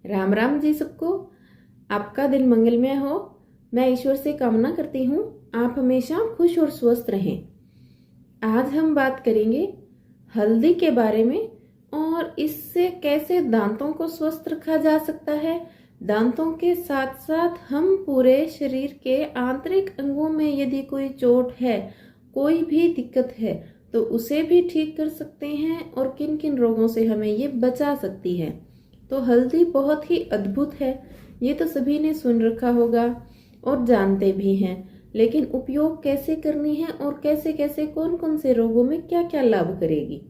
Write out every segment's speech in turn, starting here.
राम राम जी सबको। आपका दिन मंगलमय हो। मैं ईश्वर से कामना करती हूँ आप हमेशा खुश और स्वस्थ रहें। आज हम बात करेंगे हल्दी के बारे में और इससे कैसे दांतों को स्वस्थ रखा जा सकता है। दांतों के साथ साथ हम पूरे शरीर के आंतरिक अंगों में यदि कोई चोट है, कोई भी दिक्कत है, तो उसे भी ठीक कर सकते हैं और किन किन रोगों से हमें ये बचा सकती है। तो हल्दी बहुत ही अद्भुत है, ये तो सभी ने सुन रखा होगा और जानते भी हैं, लेकिन उपयोग कैसे करनी है और कैसे कैसे कौन कौन से रोगों में क्या क्या लाभ करेगी।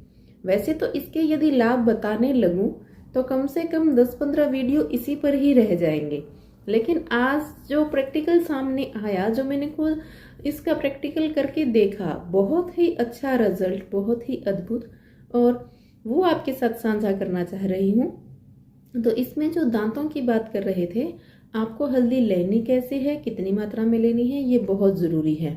वैसे तो इसके यदि लाभ बताने लगूं तो कम से कम 10-15 वीडियो इसी पर ही रह जाएंगे, लेकिन आज जो प्रैक्टिकल सामने आया, जो मैंने खुद इसका प्रैक्टिकल करके देखा, बहुत ही अच्छा रिजल्ट, बहुत ही अद्भुत, और वो आपके साथ साझा करना चाह रही हूँ। तो इसमें जो दांतों की बात कर रहे थे, आपको हल्दी लेनी कैसे है, कितनी मात्रा में लेनी है, ये बहुत ज़रूरी है।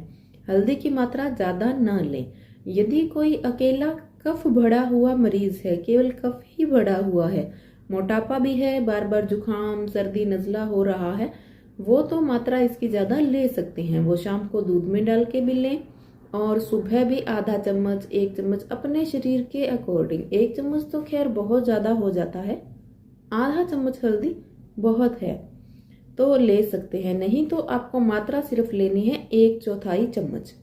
हल्दी की मात्रा ज़्यादा ना लें। यदि कोई अकेला कफ बढ़ा हुआ मरीज है, केवल कफ ही बढ़ा हुआ है, मोटापा भी है, बार बार जुकाम सर्दी नज़ला हो रहा है, वो तो मात्रा इसकी ज़्यादा ले सकते हैं। वो शाम को दूध में डाल के भी लें और सुबह भी आधा चम्मच 1 चम्मच अपने शरीर के अकॉर्डिंग। 1 चम्मच तो खैर बहुत ज़्यादा हो जाता है, आधा चम्मच हल्दी बहुत है तो ले सकते हैं, नहीं तो आपको मात्रा सिर्फ लेनी है 1/4 चम्मच।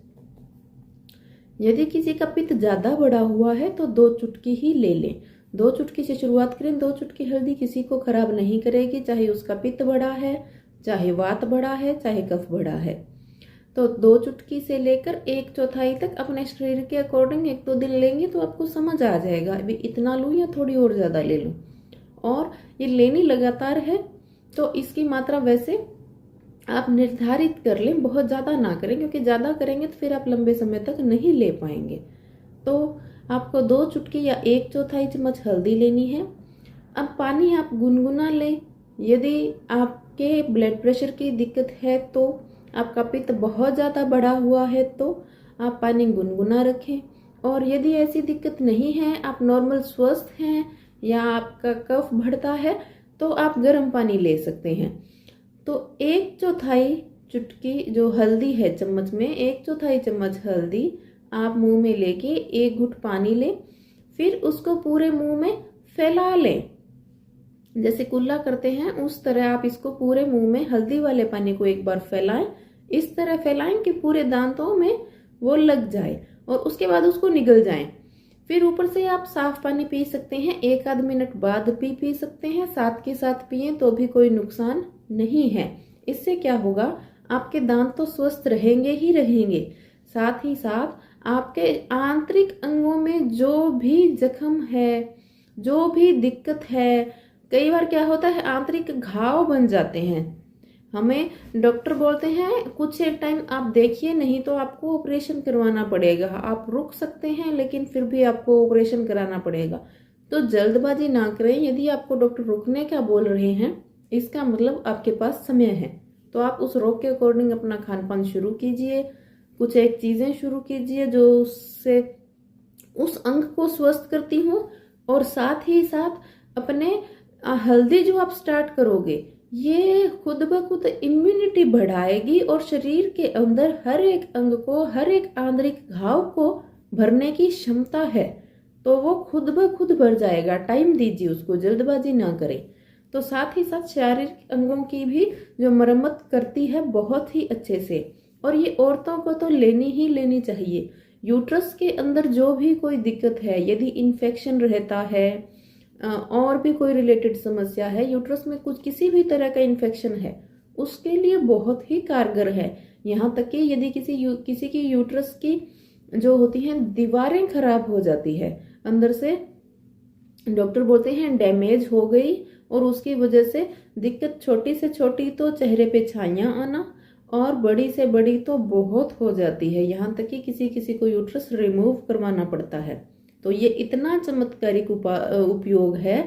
यदि किसी का पित्त ज्यादा बढ़ा हुआ है तो 2 चुटकी ही ले लें। 2 चुटकी से शुरुआत करें। 2 चुटकी हल्दी किसी को खराब नहीं करेगी, चाहे उसका पित्त बढ़ा है, चाहे वात बढ़ा है, चाहे कफ बढ़ा है। तो 2 चुटकी से लेकर 1/4 तक अपने शरीर के अकॉर्डिंग 1-2 दिन लेंगे तो आपको समझ आ जाएगा अभी इतना लूं या थोड़ी और ज्यादा ले लूं। और ये लेनी लगातार है तो इसकी मात्रा वैसे आप निर्धारित कर लें, बहुत ज़्यादा ना करें, क्योंकि ज़्यादा करेंगे तो फिर आप लंबे समय तक नहीं ले पाएंगे। तो आपको 2 चुटकी या 1/4 चम्मच हल्दी लेनी है। अब पानी आप गुनगुना लें। यदि आपके ब्लड प्रेशर की दिक्कत है, तो आपका पित्त बहुत ज़्यादा बढ़ा हुआ है, तो आप पानी गुनगुना रखें। और यदि ऐसी दिक्कत नहीं है, आप नॉर्मल स्वस्थ हैं या आपका कफ बढ़ता है, तो आप गर्म पानी ले सकते हैं। तो 1/4 चुटकी जो हल्दी है चम्मच में, 1/4 चम्मच हल्दी आप मुंह में लेके 1 घुट पानी लें, फिर उसको पूरे मुंह में फैला लें। जैसे कुल्ला करते हैं उस तरह आप इसको पूरे मुंह में हल्दी वाले पानी को एक बार फैलाएं। इस तरह फैलाएं कि पूरे दांतों में वो लग जाए और उसके बाद उसको निगल जाएं। फिर ऊपर से आप साफ पानी पी सकते हैं, 1 आध मिनट बाद भी पी सकते हैं, साथ के साथ पिए तो भी कोई नुकसान नहीं है। इससे क्या होगा, आपके दांत तो स्वस्थ रहेंगे ही रहेंगे, साथ ही साथ आपके आंतरिक अंगों में जो भी जख्म है, जो भी दिक्कत है, कई बार क्या होता है आंतरिक घाव बन जाते हैं, हमें डॉक्टर बोलते हैं कुछ एक टाइम आप देखिए, नहीं तो आपको ऑपरेशन करवाना पड़ेगा। आप रुक सकते हैं लेकिन फिर भी आपको ऑपरेशन कराना पड़ेगा। तो जल्दबाजी ना करें। यदि आपको डॉक्टर रुकने का बोल रहे हैं, इसका मतलब आपके पास समय है, तो आप उस रोग के अकॉर्डिंग अपना खान पान शुरू कीजिए, कुछ एक चीजें शुरू कीजिए जो उससे उस अंग को स्वस्थ करती हूँ। और साथ ही साथ अपने हल्दी जो आप स्टार्ट करोगे, ये खुद ब खुद इम्यूनिटी बढ़ाएगी और शरीर के अंदर हर एक अंग को, हर एक आंतरिक घाव को भरने की क्षमता है, तो वो खुद ब खुद भर जाएगा। टाइम दीजिए उसको, जल्दबाजी ना करें। तो साथ ही साथ शारीरिक अंगों की भी जो मरम्मत करती है बहुत ही अच्छे से, और ये औरतों को तो लेनी ही लेनी चाहिए। यूट्रस के अंदर जो भी कोई दिक्कत है, यदि इन्फेक्शन रहता है और भी कोई रिलेटेड समस्या है, यूट्रस में कुछ किसी भी तरह का इन्फेक्शन है, उसके लिए बहुत ही कारगर है। यहाँ तक कि यदि किसी की यूट्रस की जो होती हैं दीवारें खराब हो जाती है अंदर से, डॉक्टर बोलते हैं डैमेज हो गई, और उसकी वजह से दिक्कत छोटी से छोटी तो चेहरे पे छाइयाँ आना, और बड़ी से बड़ी तो बहुत हो जाती है, यहाँ तक कि किसी किसी को यूट्रस रिमूव करवाना पड़ता है। तो ये इतना चमत्कारिक उपयोग है।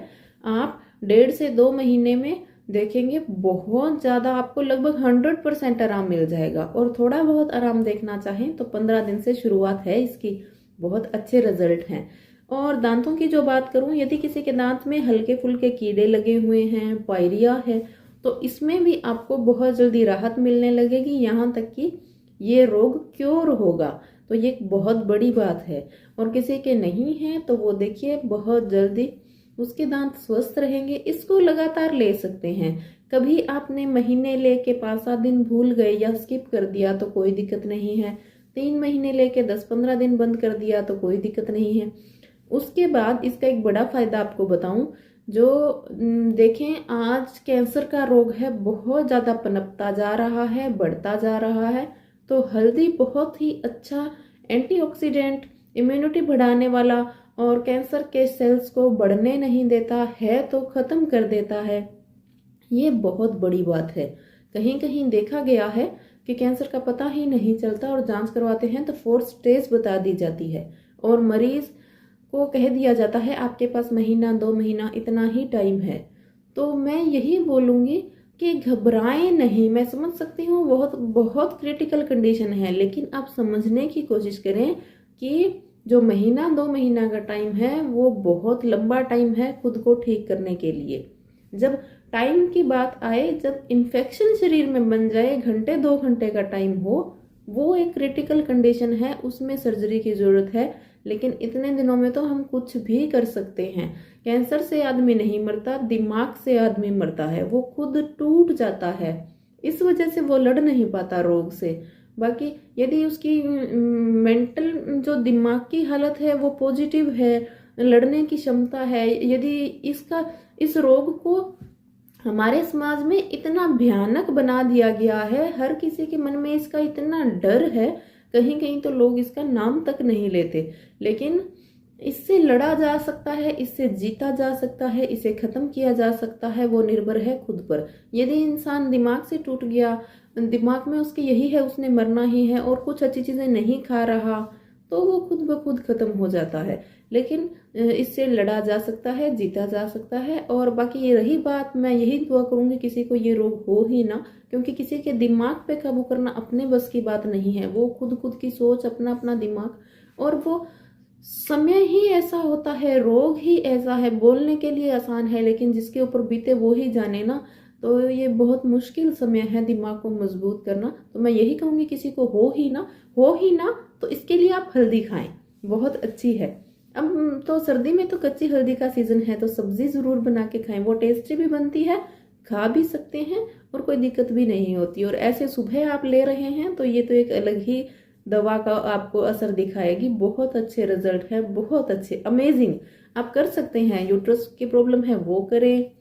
आप 1.5 से 2 महीने में देखेंगे बहुत ज़्यादा, आपको लगभग 100% आराम मिल जाएगा। और थोड़ा बहुत आराम देखना चाहें तो 15 दिन से शुरुआत है इसकी, बहुत अच्छे रिजल्ट हैं। और दांतों की जो बात करूं, यदि किसी के दांत में हल्के फुल्के कीड़े लगे हुए हैं, पायरिया है, तो इसमें भी आपको बहुत जल्दी राहत मिलने लगेगी, यहाँ तक कि ये रोग क्योर होगा। तो ये बहुत बड़ी बात है। और किसी के नहीं है तो वो देखिए बहुत जल्दी उसके दांत स्वस्थ रहेंगे। इसको लगातार ले सकते हैं। कभी आपने महीने लेके 5-7 दिन भूल गए या स्किप कर दिया तो कोई दिक्कत नहीं है। 3 महीने लेके 10-15 दिन बंद कर दिया तो कोई दिक्कत नहीं है। उसके बाद इसका एक बड़ा फायदा आपको बताऊं, जो देखें आज कैंसर का रोग है बहुत ज्यादा पनपता जा रहा है, बढ़ता जा रहा है। तो हल्दी बहुत ही अच्छा एंटीऑक्सीडेंट, इम्यूनिटी बढ़ाने वाला और कैंसर के सेल्स को बढ़ने नहीं देता है तो खत्म कर देता है। ये बहुत बड़ी बात है। कहीं कहीं देखा गया है कि कैंसर का पता ही नहीं चलता और जांच करवाते हैं तो 4th स्टेज बता दी जाती है और मरीज को कह दिया जाता है आपके पास महीना 2 महीना इतना ही टाइम है। तो मैं यही बोलूंगी कि घबराएं नहीं। मैं समझ सकती हूँ बहुत बहुत क्रिटिकल कंडीशन है, लेकिन आप समझने की कोशिश करें कि जो महीना 2 महीना का टाइम है वो बहुत लंबा टाइम है खुद को ठीक करने के लिए। जब टाइम की बात आए, जब इन्फेक्शन शरीर में बन जाए, घंटे 2 घंटे का टाइम हो, वो एक क्रिटिकल कंडीशन है, उसमें सर्जरी की जरूरत है। लेकिन इतने दिनों में तो हम कुछ भी कर सकते हैं। कैंसर से आदमी नहीं मरता, दिमाग से आदमी मरता है, वो खुद टूट जाता है, इस वजह से वो लड़ नहीं पाता रोग से। बाकी यदि उसकी मेंटल जो दिमाग की हालत है वो पॉजिटिव है, लड़ने की क्षमता है, यदि इस रोग को हमारे समाज में इतना भयानक बना दिया गया है, हर किसी के मन में इसका इतना डर है, कहीं कहीं तो लोग इसका नाम तक नहीं लेते। लेकिन इससे लड़ा जा सकता है, इससे जीता जा सकता है, इसे खत्म किया जा सकता है, वो निर्भर है खुद पर। यदि इंसान दिमाग से टूट गया, दिमाग में उसके यही है उसने मरना ही है और कुछ अच्छी चीजें नहीं खा रहा, तो वो खुद ब खुद खत्म हो जाता है। लेकिन इससे लड़ा जा सकता है, जीता जा सकता है। और बाकी ये रही बात, मैं यही दुआ करूंगी किसी को ये रोग हो ही ना, क्योंकि किसी के दिमाग पे काबू करना अपने बस की बात नहीं है। वो खुद की सोच, अपना अपना दिमाग, और वो समय ही ऐसा होता है, रोग ही ऐसा है। बोलने के लिए आसान है लेकिन जिसके ऊपर बीते वो ही जाने ना। तो ये बहुत मुश्किल समय है दिमाग को मजबूत करना। तो मैं यही कहूंगी किसी को हो ही ना तो इसके लिए आप हल्दी खाएं, बहुत अच्छी है। अब तो सर्दी में तो कच्ची हल्दी का सीजन है, तो सब्जी जरूर बना के खाएं, वो टेस्टी भी बनती है, खा भी सकते हैं और कोई दिक्कत भी नहीं होती। और ऐसे सुबह आप ले रहे हैं तो ये तो एक अलग ही दवा का आपको असर दिखाएगी। बहुत अच्छे रिजल्ट है, बहुत अच्छे, अमेजिंग। आप कर सकते हैं। यूट्रस की प्रॉब्लम है वो करें,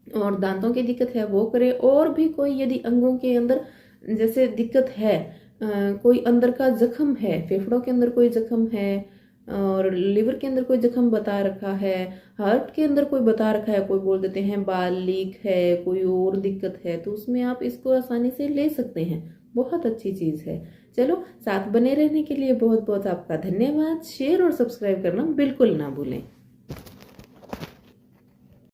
और दांतों की दिक्कत है वो करें, और भी कोई यदि अंगों के अंदर जैसे दिक्कत है, कोई अंदर का जख्म है, फेफड़ों के अंदर कोई जख्म है और लिवर के अंदर कोई जख्म बता रखा है, हार्ट के अंदर कोई बता रखा है, कोई बोल देते हैं बाल लीक है, कोई और दिक्कत है, तो उसमें आप इसको आसानी से ले सकते हैं। बहुत अच्छी चीज है। चलो, साथ बने रहने के लिए बहुत बहुत आपका धन्यवाद। शेयर और सब्सक्राइब करना बिल्कुल ना भूलें।